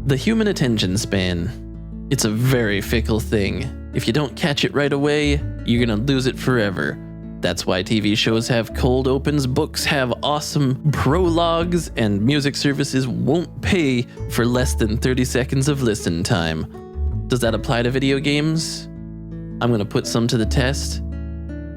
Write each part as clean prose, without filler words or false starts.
The human attention span. It's a very fickle thing. If you don't catch it right away, you're gonna lose it forever. That's why TV shows have cold opens, books have awesome prologues, and music services won't pay for less than 30 seconds of listen time. Does that apply to video games? I'm gonna put some to the test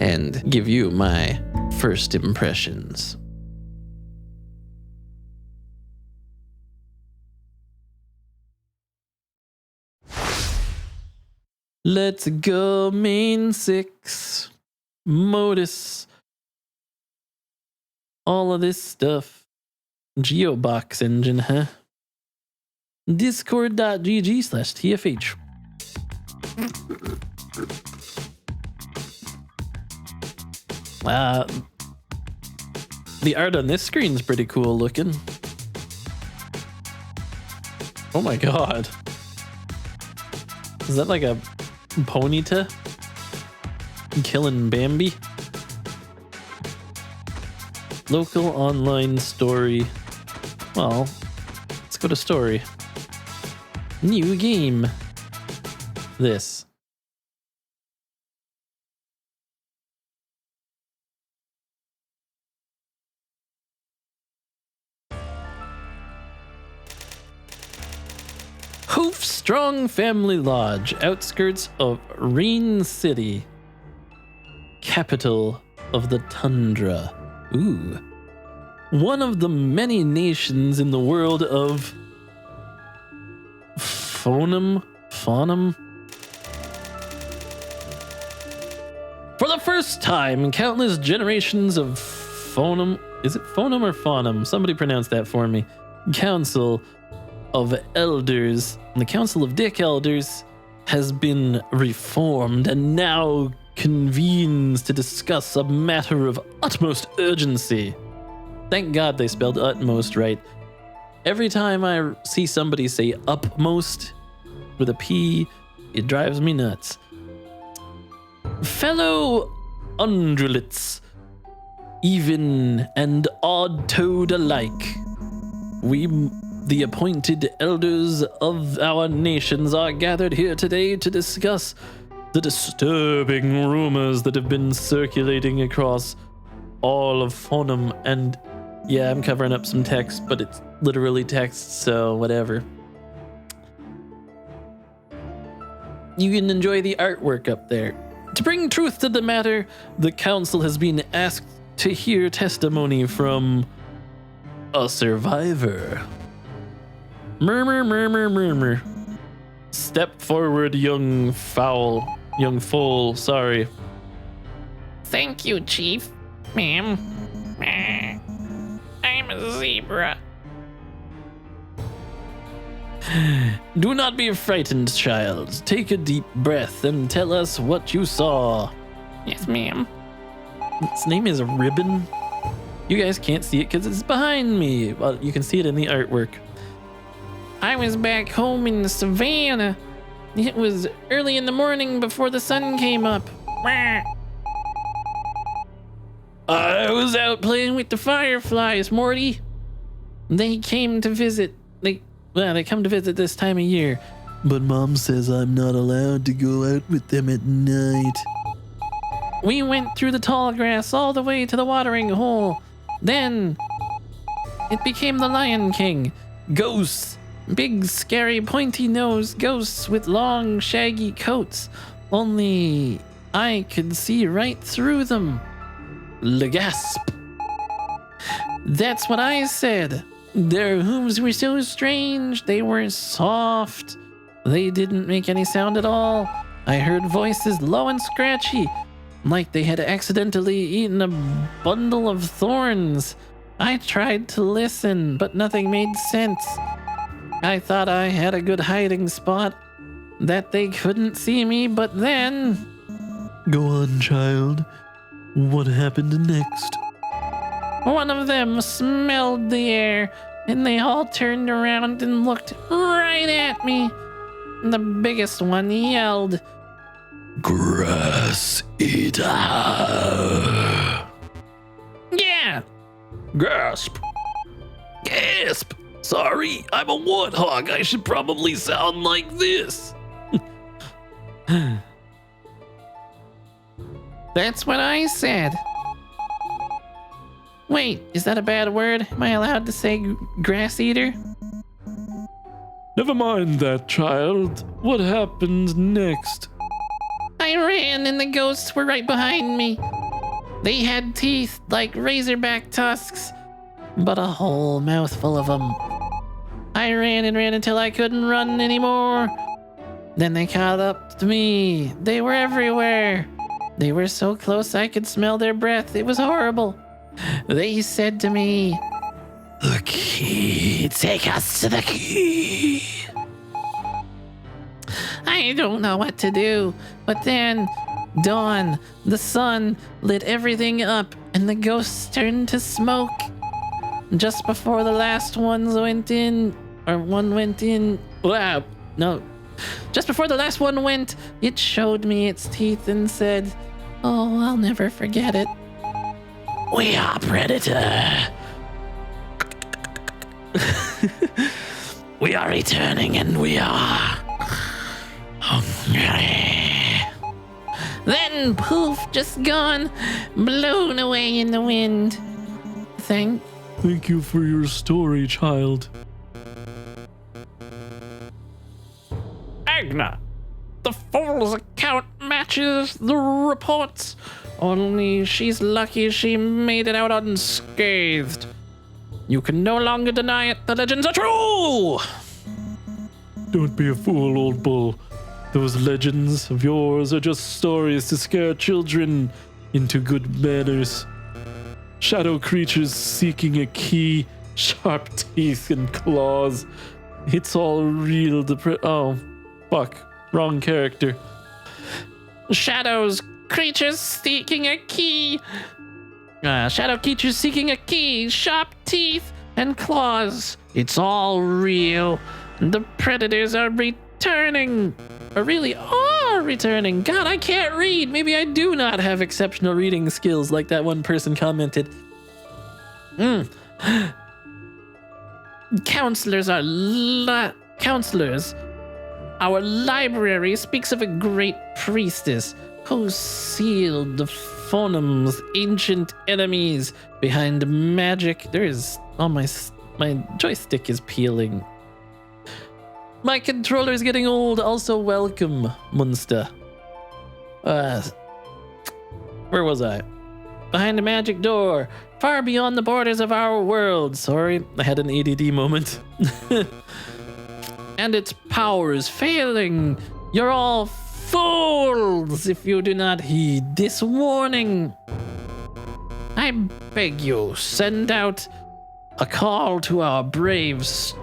and give you my first impressions. Let's go main 6. Modus. All of this stuff. Geobox engine, huh? Discord.gg/TFH. The art on this screen's pretty cool looking. Oh my god. Is that like a Ponyta? Killing Bambi? Local online story. Well, let's go to story. New game. This. Hoof Strong Family Lodge, outskirts of Reen City, capital of the tundra. Ooh. One of the many nations in the world of Faunum. For the first time, countless generations of Faunum, is it Faunum or Faunum? Somebody pronounce that for me. Council of Elders, the Council of Dick Elders, has been reformed and now convenes to discuss a matter of utmost urgency. Thank God they spelled utmost right. Every time I see somebody say upmost with a P, it drives me nuts. Fellow undulates, even and odd-toed alike, we, the appointed elders of our nations, are gathered here today to discuss the disturbing rumors that have been circulating across all of Faunum. And yeah, I'm covering up some text, but it's literally text, so whatever. You can enjoy the artwork up there. To bring truth to the matter, the council has been asked to hear testimony from a survivor. Murmur, murmur, murmur. Step forward, young fool, sorry. Thank you, Chief. Ma'am. I'm a zebra. Do not be frightened, child. Take a deep breath and tell us what you saw. Yes, ma'am. Its name is Ribbon. You guys can't see it because it's behind me, but you can see it in the artwork. I was back home in the savannah. It was early in the morning before the sun came up. I was out Playing with the fireflies, Morty. They came to visit. They come to visit this time of year. but Mom says I'm not allowed to go out with them at night. We went through the tall grass all the way to the watering hole. Then it became the Lion King. Ghosts. Big, scary, pointy-nosed ghosts with long, shaggy coats. Only I could see right through them. Gasp. That's what I said. Their hooves were so strange. They were soft. They didn't make any sound at all. I heard voices low and scratchy, like they had accidentally eaten a bundle of thorns. I tried to listen, but nothing made sense. I thought I had a good hiding spot, that they couldn't see me, but then... Go on, child. What happened next? One of them smelled the air, and they all turned around and looked right at me. The biggest one yelled, Grass eater. Yeah. Gasp. Gasp. Sorry, I'm a warthog. I should probably sound like this. That's what I said. Wait, is that a bad word? Am I allowed to say grass eater? Never mind that, child. What happened next? I ran and the ghosts were right behind me. They had teeth like razorback tusks, but a whole mouthful of them. I ran and ran until I couldn't run anymore. Then they caught up to me. They were everywhere. They were so close I could smell their breath. It was horrible. They said to me, The key. Take us to the key. I don't know what to do. But then, dawn, the sun lit everything up and the ghosts turned to smoke. Just before the last one went in. Wow, no. Just before the last one went, it showed me its teeth and said, oh, I'll never forget it. We are Predator. We are returning and we are hungry. Then poof, just gone, blown away in the wind. Thank you for your story, child. Agna. The fool's account matches the reports. Only she's lucky she made it out unscathed. You can no longer deny it. The legends are true. Don't be a fool, old bull. Those legends of yours are just stories to scare children into good manners. Shadow creatures seeking a key, sharp teeth and claws. It's all real. Oh, fuck. Wrong character. Shadows, creatures seeking a key. Shadow creatures seeking a key, sharp teeth and claws. It's all real. The predators are returning. Or really are returning. God, I can't read. Maybe I do not have exceptional reading skills like that one person commented. Counselors are counselors. Our library speaks of a great priestess who sealed the Phonem's ancient enemies behind magic. There is... Oh, my joystick is peeling. My controller is getting old. Also, welcome, Munster. Where was I? Behind a magic door, far beyond the borders of our world. Sorry, I had an ADD moment. And its power is failing. You're all fools if you do not heed this warning. I beg you, send out a call to our bravest,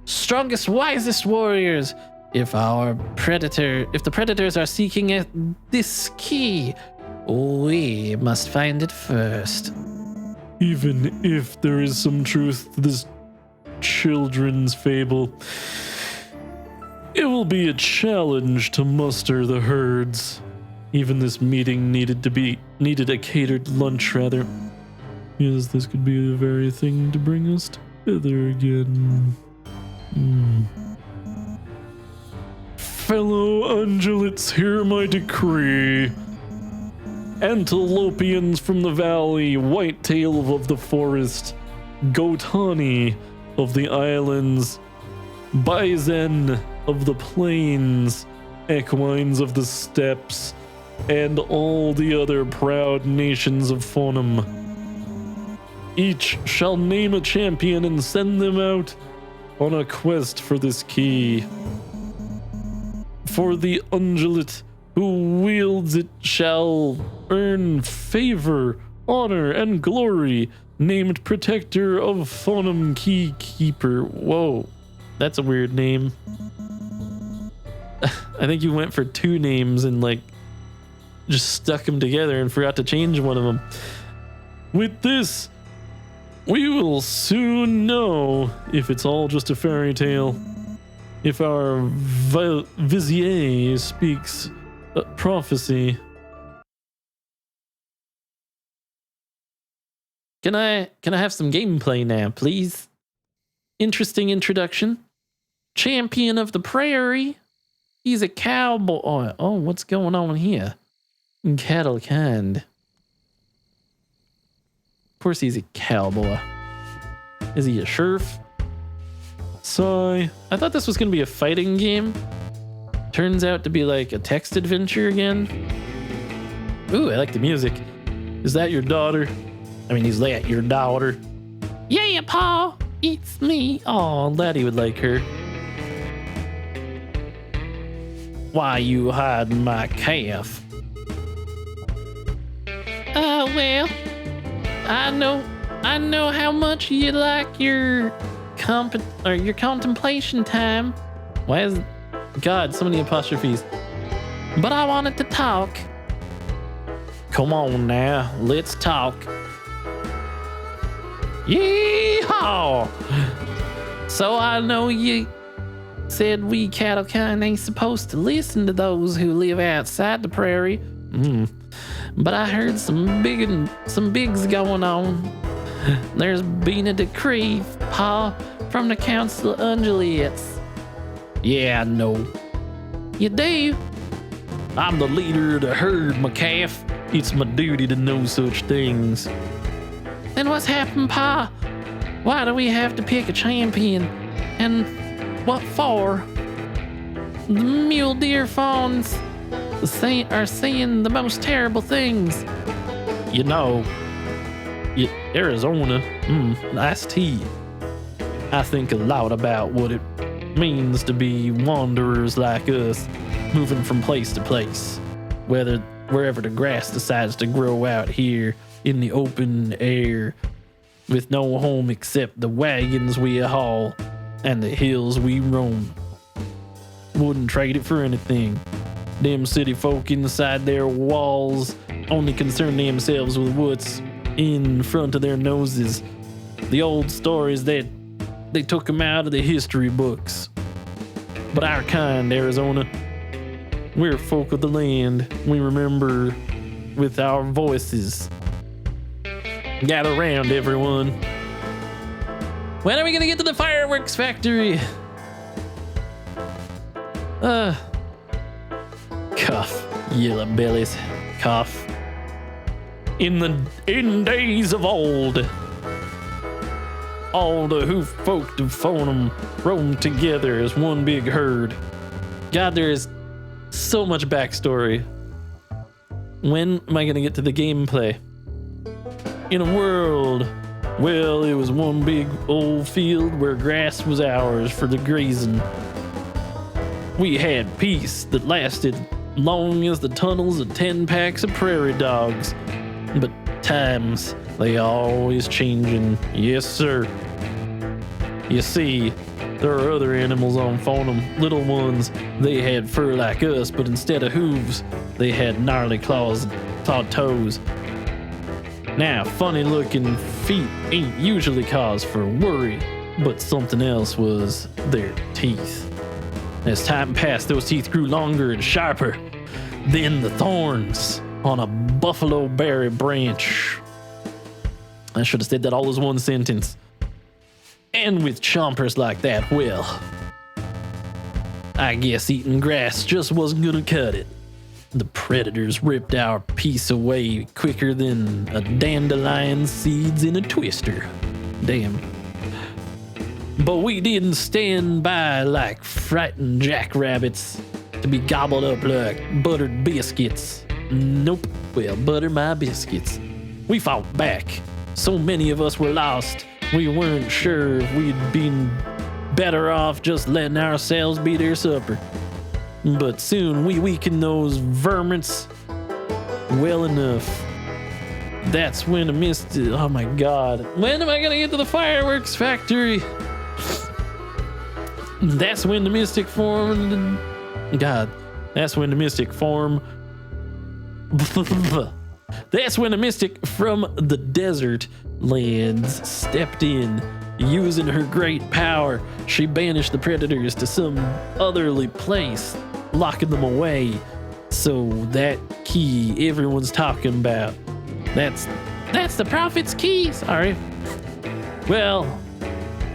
strongest, wisest warriors. If the predators are seeking this key, we must find it first. Even if there is some truth to this children's fable, it will be a challenge to muster the herds. Even this meeting needed a catered lunch, rather. Yes, this could be the very thing to bring us together again. Fellow ungulates, hear my decree. Antilopians from the valley, whitetail of the forest, Gotani of the islands, Bison of the plains, equines of the steppes, and all the other proud nations of Phonem. Each shall name a champion and send them out on a quest for this key. For the ungulate who wields it shall earn favor, honor, and glory, named Protector of Phonem Key Keeper. Whoa, that's a weird name. I think you went for two names and just stuck them together and forgot to change one of them. With this, we will soon know if it's all just a fairy tale. If our Vizier speaks prophecy. Can I have some gameplay now, please? interesting introduction. Champion of the prairie. He's a cowboy. Oh, what's going on here? Cattle kind. Of course he's a cowboy. Is he a sheriff? So, I thought this was going to be a fighting game. Turns out to be like a text adventure again. Ooh, I like the music. Is that your daughter? I mean, is that your daughter? Yeah, Pa, it's me. Oh, Laddie would like her. Why you hiding my calf? Well, I know how much you like your contemplation time. Why is God so many apostrophes? But I wanted to talk. Come on now, let's talk. Yeehaw! So I know you said we cattle kind ain't supposed to listen to those who live outside the prairie. But I heard some bigs going on. There's been a decree, Pa, from the Council of Ungulates. Yeah, I know. You do? I'm the leader of the herd, my calf. It's my duty to know such things. Then what's happened, Pa? Why do we have to pick a champion? And what for? The mule deer fawns are seeing the most terrible things. You know, Arizona, nice tea. I think a lot about what it means to be wanderers like us, moving from place to place, wherever the grass decides to grow out here in the open air, with no home except the wagons we haul and the hills we roam. Wouldn't trade it for anything. Them city folk inside their walls only concern themselves with what's in front of their noses. The old stories that they took them out of the history books. But our kind, Arizona, we're folk of the land. We remember with our voices. Gather round, everyone. When are we gonna get to the fireworks factory? Cough, yellow bellies, cough. In days of old, all the hoof folk of Fonum roamed together as one big herd. God, there is so much backstory. When am I gonna get to the gameplay? In a world, well, it was one big old field where grass was ours for the grazing. We had peace that lasted long as the tunnels of 10 packs of prairie dogs. But times, they always changing. Yes, sir. You see, there are other animals on Fonum, little ones. They had fur like us, but instead of hooves, they had gnarly claws and clawed toes. Now, funny-looking feet ain't usually cause for worry, but something else was their teeth. As time passed, those teeth grew longer and sharper. Then the thorns on a buffalo berry branch. I should have said that all as one sentence. And with chompers like that, well, I guess eating grass just wasn't gonna cut it. The predators ripped our piece away quicker than a dandelion seeds in a twister. Damn. But we didn't stand by like frightened jackrabbits to be gobbled up like buttered biscuits. Nope. Well, butter my biscuits. We fought back. So many of us were lost. We weren't sure if we'd been better off just letting ourselves be their supper. But soon we weakened those vermints well enough. That's when a mist. Oh my God. When am I gonna get to the fireworks factory? That's when the mystic formed. God. That's when the mystic form. That's when the mystic from the desert lands stepped in. Using her great power, she banished the predators to some otherly place, locking them away. So that key everyone's talking about, that's the prophet's key. Sorry. Well,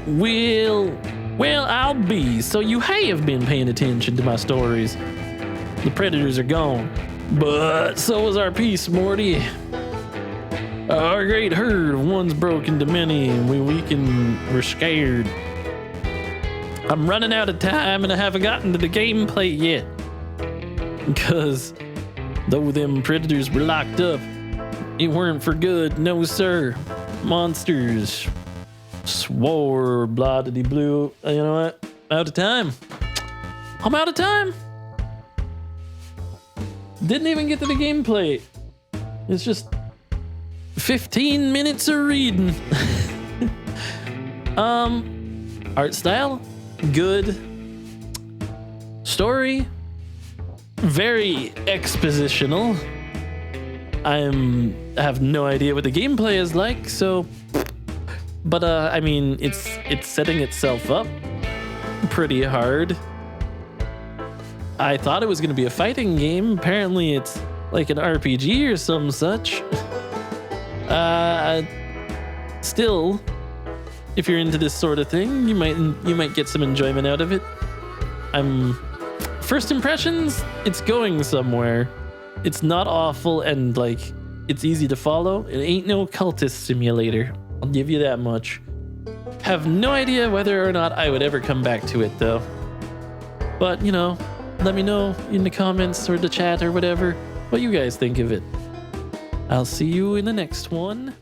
Well, I'll be. So you have been paying attention to my stories. The predators are gone, but so is our peace, Morty. Our great herd of one's broken to many, and we're scared. I'm running out of time, and I haven't gotten to the gameplay yet. Because though them predators were locked up, it weren't for good, no sir. Monsters swore blah diddy blue. You know what? Out of time. I'm out of time. Didn't even get to the gameplay. It's just 15 minutes of reading. Art style, good. Story, very expositional. I have no idea what the gameplay is like, so. But I mean, it's setting itself up pretty hard. I thought it was gonna be a fighting game. Apparently, it's like an RPG or some such. Still, if you're into this sort of thing, you might get some enjoyment out of it. First impressions, it's going somewhere. It's not awful, and like it's easy to follow. It ain't no cultist simulator. I'll give you that much. Have no idea whether or not I would ever come back to it though. But you know, let me know in the comments or the chat or whatever what you guys think of it. I'll see you in the next one.